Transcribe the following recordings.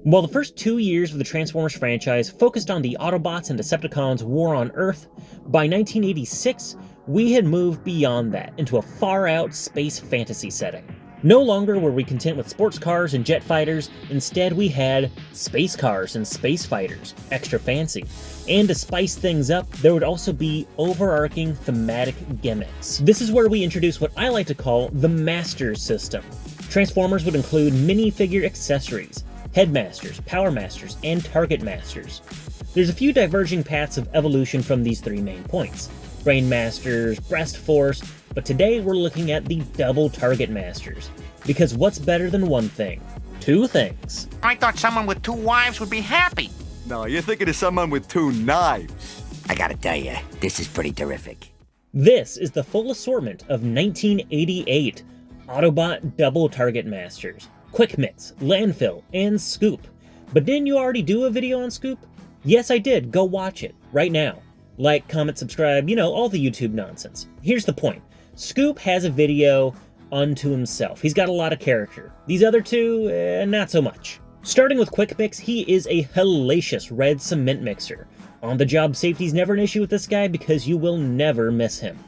While the first 2 years of the Transformers franchise focused on the Autobots and Decepticons' war on Earth, by 1986, we had moved beyond that into a far-out space fantasy setting. No longer were we content with sports cars and jet fighters, instead we had space cars and space fighters, extra fancy. And to spice things up, there would also be overarching thematic gimmicks. This is where we introduce what I like to call the Masters system. Transformers would include minifigure accessories, Headmasters, Power Masters, and Targetmasters. There's a few diverging paths of evolution from these three main points: Brain Masters, Breast Force, but today we're looking at the double Targetmasters. Because what's better than one thing? Two things. I thought someone with 2 wives would be happy. No, you're thinking of someone with 2 knives. I gotta tell you, this is pretty terrific. This is the full assortment of 1988 Autobot double Targetmasters. Quick Mix, Landfill, and Scoop. But didn't you already do a video on Scoop? Yes, I did. Go watch it, right now. Like, comment, subscribe, all the YouTube nonsense. Here's the point. Scoop has a video unto himself. He's got a lot of character. These other two, not so much. Starting with Quick Mix, he is a hellacious red cement mixer. On-the-job safety's never an issue with this guy because you will never miss him.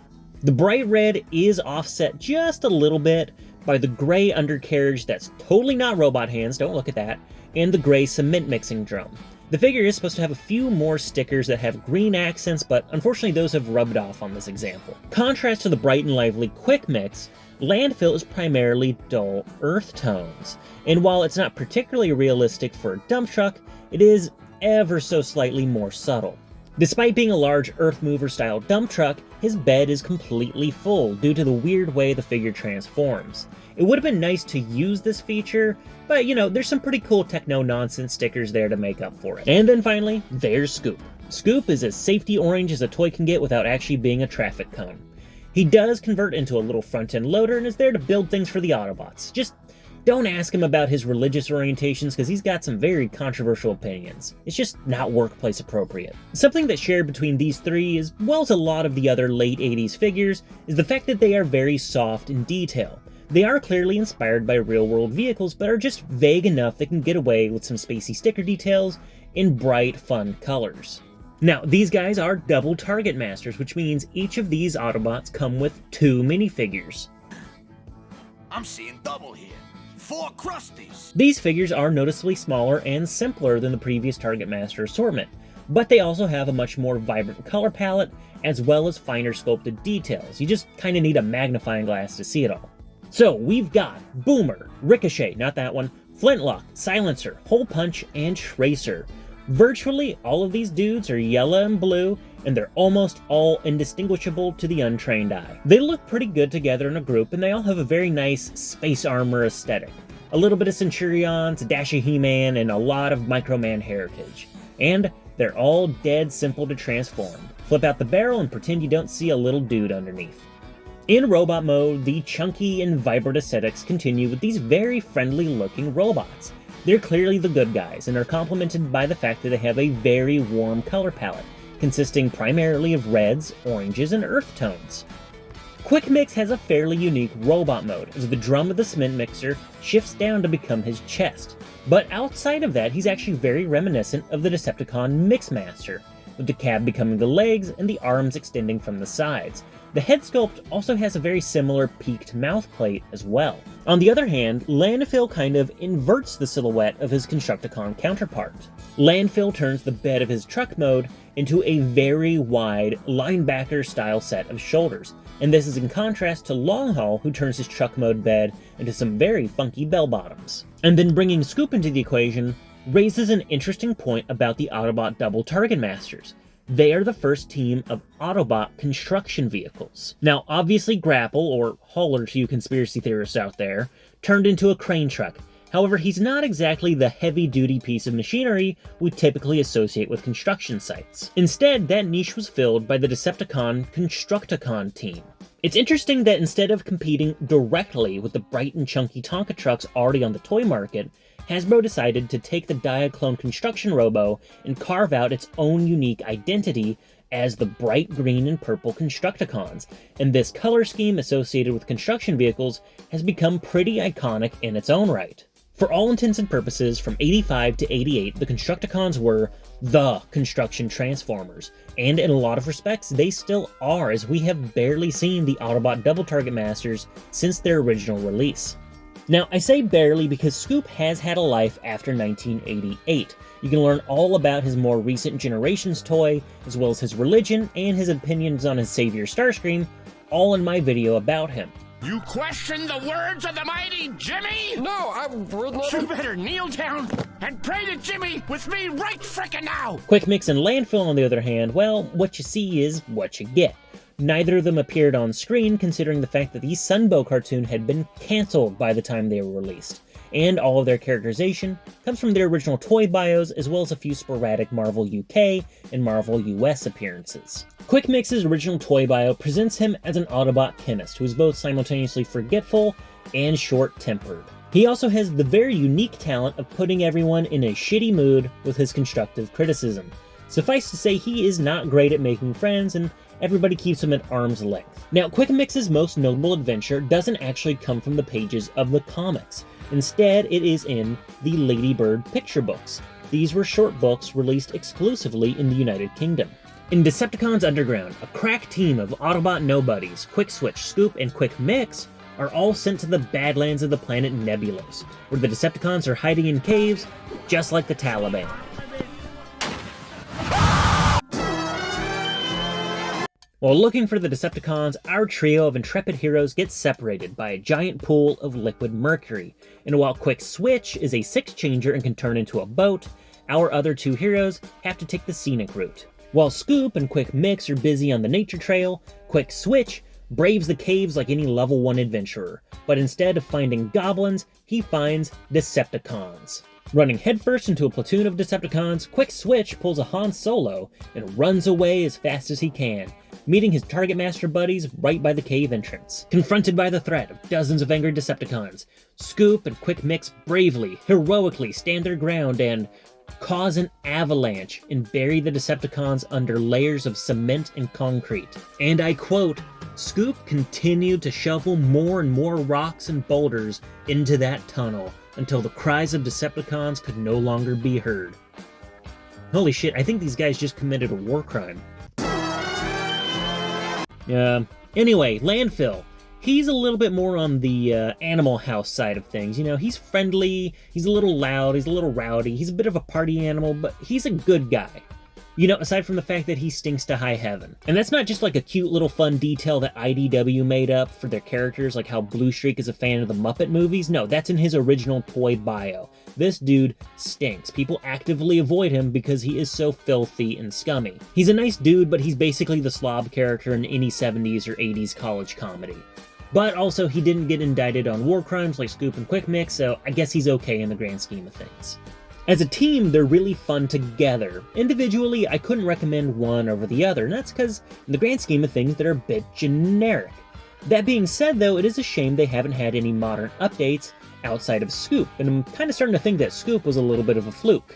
The bright red is offset just a little bit by the gray undercarriage that's totally not robot hands, don't look at that, and the gray cement mixing drum. The figure is supposed to have a few more stickers that have green accents, but unfortunately those have rubbed off on this example. Contrast to the bright and lively Quick Mix, Landfill is primarily dull earth tones, and while it's not particularly realistic for a dump truck, it is ever so slightly more subtle. Despite being a large earth mover style dump truck, his bed is completely full due to the weird way the figure transforms. It would have been nice to use this feature, but there's some pretty cool techno-nonsense stickers there to make up for it. And then finally, there's Scoop. Scoop is as safety orange as a toy can get without actually being a traffic cone. He does convert into a little front-end loader and is there to build things for the Autobots. Just don't ask him about his religious orientations because he's got some very controversial opinions. It's just not workplace appropriate. Something that's shared between these three, as well as a lot of the other late 80s figures, is the fact that they are very soft in detail. They are clearly inspired by real-world vehicles, but are just vague enough they can get away with some spacey sticker details in bright, fun colors. Now, these guys are double Targetmasters, which means each of these Autobots come with 2 minifigures. I'm seeing double here. 4 Krusties! These figures are noticeably smaller and simpler than the previous Targetmaster assortment, but they also have a much more vibrant color palette, as well as finer sculpted details. You just kind of need a magnifying glass to see it all. So we've got Boomer, Ricochet, not that one, Flintlock, Silencer, Hole Punch, and Tracer. Virtually all of these dudes are yellow and blue, and they're almost all indistinguishable to the untrained eye. They look pretty good together in a group, and they all have a very nice space armor aesthetic. A little bit of Centurions, a dash of He-Man, and a lot of Microman heritage. And they're all dead simple to transform. Flip out the barrel and pretend you don't see a little dude underneath. In robot mode, the chunky and vibrant aesthetics continue with these very friendly looking robots. They're clearly the good guys, and are complemented by the fact that they have a very warm color palette, consisting primarily of reds, oranges, and earth tones. Quick Mix has a fairly unique robot mode, as the drum of the cement mixer shifts down to become his chest. But outside of that, he's actually very reminiscent of the Decepticon Mixmaster, with the cab becoming the legs and the arms extending from the sides. The head sculpt also has a very similar peaked mouth plate as well. On the other hand, Landfill kind of inverts the silhouette of his Constructicon counterpart. Landfill turns the bed of his truck mode into a very wide linebacker-style set of shoulders, and this is in contrast to Longhaul, who turns his truck mode bed into some very funky bell-bottoms. And then bringing Scoop into the equation raises an interesting point about the Autobot double Targetmasters. They are the first team of Autobot construction vehicles. Now, obviously Grapple, or Hauler to you conspiracy theorists out there, turned into a crane truck. However, he's not exactly the heavy-duty piece of machinery we typically associate with construction sites. Instead, that niche was filled by the Decepticon Constructicon team. It's interesting that instead of competing directly with the bright and chunky Tonka trucks already on the toy market, Hasbro decided to take the Diaclone Construction Robo and carve out its own unique identity as the bright green and purple Constructicons, and this color scheme associated with construction vehicles has become pretty iconic in its own right. For all intents and purposes, from 85 to 88, the Constructicons were the construction Transformers, and in a lot of respects, they still are, as we have barely seen the Autobot Double Target Masters since their original release. Now, I say barely because Scoop has had a life after 1988. You can learn all about his more recent generation's toy, as well as his religion and his opinions on his savior Starscream, all in my video about him. You question the words of the mighty Jimmy? No, I would not. You better kneel down and pray to Jimmy with me right frickin' now! Quick Mix and Landfill, on the other hand, well, what you see is what you get. Neither of them appeared on screen, considering the fact that the Sunbow cartoon had been cancelled by the time they were released, and all of their characterization comes from their original toy bios, as well as a few sporadic Marvel UK and Marvel US appearances. Quick Mix's original toy bio presents him as an Autobot chemist who is both simultaneously forgetful and short-tempered. He also has the very unique talent of putting everyone in a shitty mood with his constructive criticism. Suffice to say, he is not great at making friends, and everybody keeps him at arm's length. Now, Quick Mix's most notable adventure doesn't actually come from the pages of the comics. Instead, it is in the Lady Bird picture books. These were short books released exclusively in the United Kingdom. In Decepticons Underground, a crack team of Autobot nobodies, Quick Switch, Scoop, and Quick Mix, are all sent to the Badlands of the planet Nebulos, where the Decepticons are hiding in caves, just like the Taliban. While looking for the Decepticons, our trio of intrepid heroes gets separated by a giant pool of liquid mercury, and while Quick Switch is a six-changer and can turn into a boat, our other two heroes have to take the scenic route. While Scoop and Quick Mix are busy on the nature trail, Quick Switch braves the caves like any level 1 adventurer, but instead of finding goblins, he finds Decepticons. Running headfirst into a platoon of Decepticons, Quick Switch pulls a Han Solo and runs away as fast as he can, meeting his Targetmaster buddies right by the cave entrance. Confronted by the threat of dozens of angry Decepticons, Scoop and Quick Mix bravely, heroically stand their ground and cause an avalanche and bury the Decepticons under layers of cement and concrete. And I quote, "Scoop continued to shovel more and more rocks and boulders into that tunnel until the cries of Decepticons could no longer be heard." Holy shit, I think these guys just committed a war crime. Anyway, Landfill. He's a little bit more on the Animal House side of things. You know, he's friendly, he's a little loud, he's a little rowdy, he's a bit of a party animal, but he's a good guy. You know, aside from the fact that he stinks to high heaven. And that's not just like a cute little fun detail that IDW made up for their characters, like how Blue Streak is a fan of the Muppet movies. No, that's in his original toy bio. This dude stinks. People actively avoid him because he is so filthy and scummy. He's a nice dude, but he's basically the slob character in any 70s or 80s college comedy. But also, he didn't get indicted on war crimes like Scoop and Quick Mix, so I guess he's okay in the grand scheme of things. As a team, they're really fun together. Individually, I couldn't recommend one over the other, and that's because, in the grand scheme of things, they're a bit generic. That being said, though, it is a shame they haven't had any modern updates outside of Scoop, and I'm kind of starting to think that Scoop was a little bit of a fluke.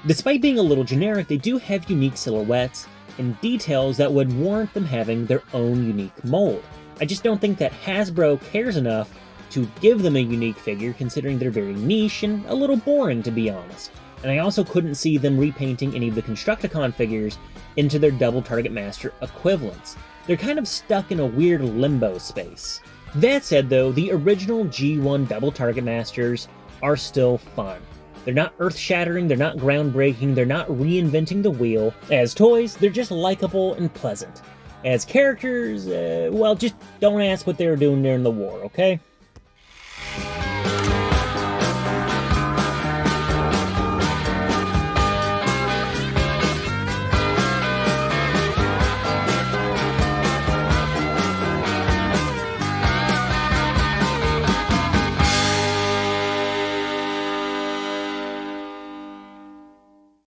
Despite being a little generic, they do have unique silhouettes and details that would warrant them having their own unique mold. I just don't think that Hasbro cares enough to give them a unique figure, considering they're very niche and a little boring, to be honest. And I also couldn't see them repainting any of the Constructicon figures into their Double Target Master equivalents. They're kind of stuck in a weird limbo space. That said though, the original G1 Double Target Masters are still fun. They're not earth-shattering, they're not groundbreaking, they're not reinventing the wheel. As toys, they're just likable and pleasant. As characters, well, just don't ask what they were doing during the war, okay?